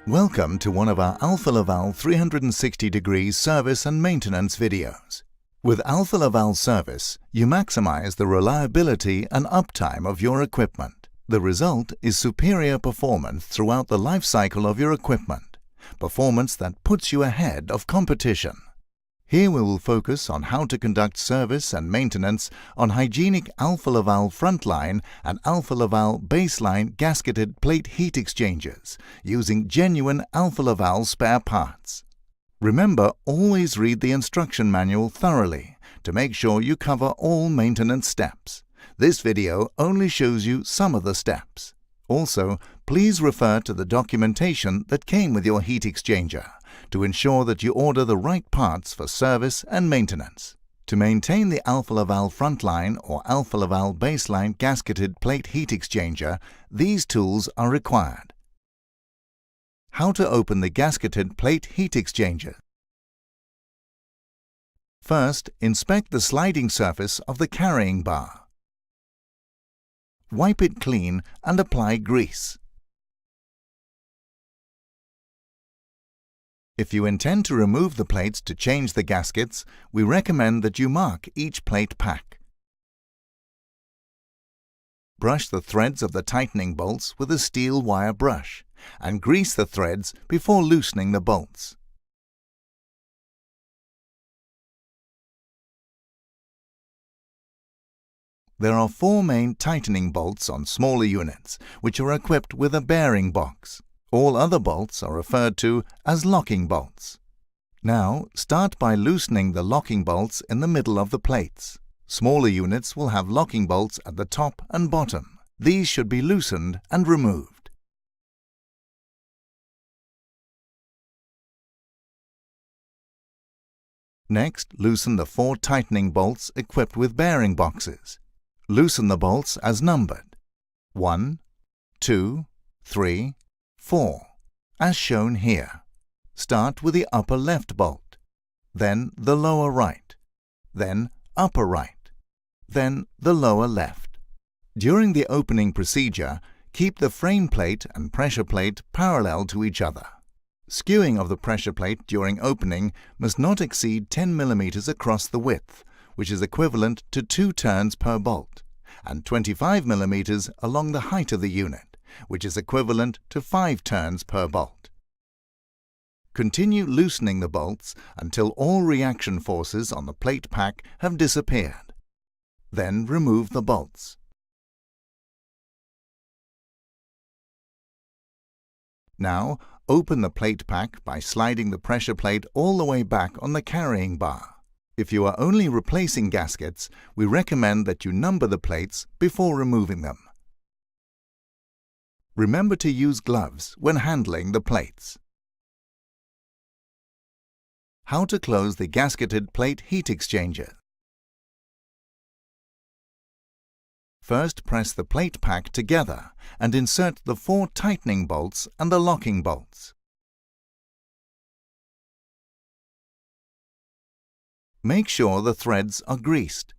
Welcome to one of our Alfa Laval 360-degree service and maintenance videos. With Alfa Laval Service, you maximize the reliability and uptime of your equipment. The result is superior performance throughout the life cycle of your equipment, performance that puts you ahead of competition. Here we will focus on how to conduct service and maintenance on hygienic Alfa Laval Frontline and Alfa Laval Baseline gasketed plate heat exchangers using genuine Alfa Laval spare parts. Remember, always read the instruction manual thoroughly to make sure you cover all maintenance steps. This video only shows you some of the steps. Also, please refer to the documentation that came with your heat exchanger to ensure that you order the right parts for service and maintenance. To maintain the Alfa Laval Frontline or Alfa Laval Baseline gasketed plate heat exchanger, these tools are required. How to open the gasketed plate heat exchanger. First, inspect the sliding surface of the carrying bar. Wipe it clean and apply grease. If you intend to remove the plates to change the gaskets, we recommend that you mark each plate pack. Brush the threads of the tightening bolts with a steel wire brush and grease the threads before loosening the bolts. There are 4 main tightening bolts on smaller units, which are equipped with a bearing box. All other bolts are referred to as locking bolts. Now, start by loosening the locking bolts in the middle of the plates. Smaller units will have locking bolts at the top and bottom. These should be loosened and removed. Next, loosen the 4 tightening bolts equipped with bearing boxes. Loosen the bolts as numbered 1, 2, 3, 4, as shown here. Start with the upper left bolt, then the lower right, then upper right, then the lower left. During the opening procedure, keep the frame plate and pressure plate parallel to each other. Skewing of the pressure plate during opening must not exceed 10 mm across the width, which is equivalent to 2 turns per bolt, and 25 mm along the height of the unit, which is equivalent to 5 turns per bolt. Continue loosening the bolts until all reaction forces on the plate pack have disappeared. Then remove the bolts. Now, open the plate pack by sliding the pressure plate all the way back on the carrying bar. If you are only replacing gaskets, we recommend that you number the plates before removing them. Remember to use gloves when handling the plates. How to close the gasketed plate heat exchanger. First, press the plate pack together and insert the 4 tightening bolts and the locking bolts. Make sure the threads are greased.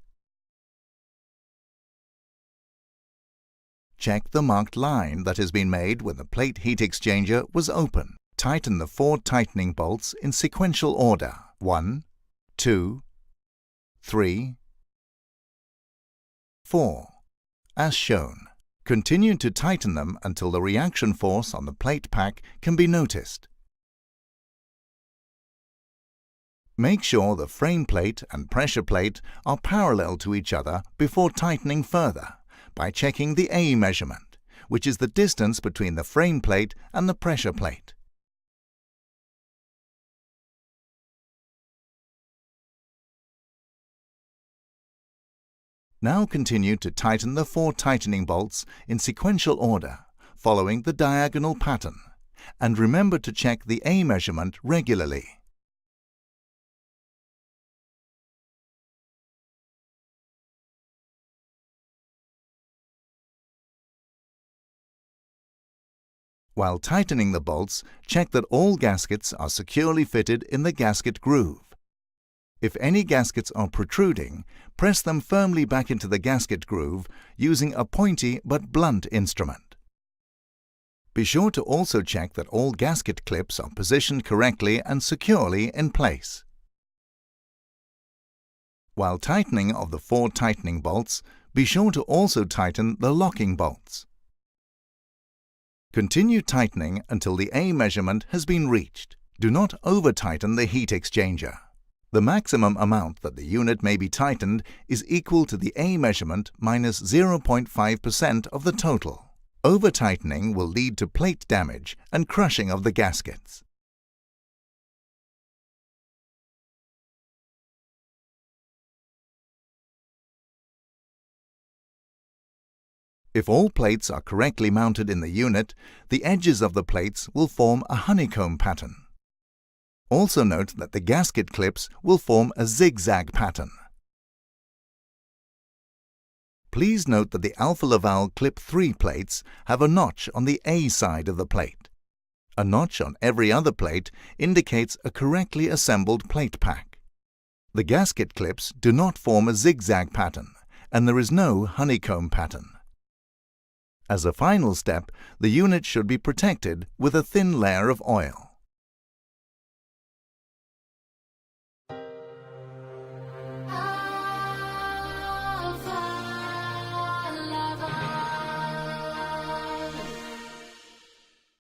Check the marked line that has been made when the plate heat exchanger was open. Tighten the 4 tightening bolts in sequential order 1, 2, 3, 4, as shown. Continue to tighten them until the reaction force on the plate pack can be noticed. Make sure the frame plate and pressure plate are parallel to each other before tightening further by checking the A measurement, which is the distance between the frame plate and the pressure plate. Now continue to tighten the 4 tightening bolts in sequential order, following the diagonal pattern, and remember to check the A measurement regularly. While tightening the bolts, check that all gaskets are securely fitted in the gasket groove. If any gaskets are protruding, press them firmly back into the gasket groove using a pointy but blunt instrument. Be sure to also check that all gasket clips are positioned correctly and securely in place. While tightening of the 4 tightening bolts, be sure to also tighten the locking bolts. Continue tightening until the A measurement has been reached. Do not over-tighten the heat exchanger. The maximum amount that the unit may be tightened is equal to the A measurement minus 0.5% of the total. Over-tightening will lead to plate damage and crushing of the gaskets. If all plates are correctly mounted in the unit, the edges of the plates will form a honeycomb pattern. Also note that the gasket clips will form a zigzag pattern. Please note that the Alfa Laval Clip 3 plates have a notch on the A side of the plate. A notch on every other plate indicates a correctly assembled plate pack. The gasket clips do not form a zigzag pattern, and there is no honeycomb pattern. As a final step, the unit should be protected with a thin layer of oil.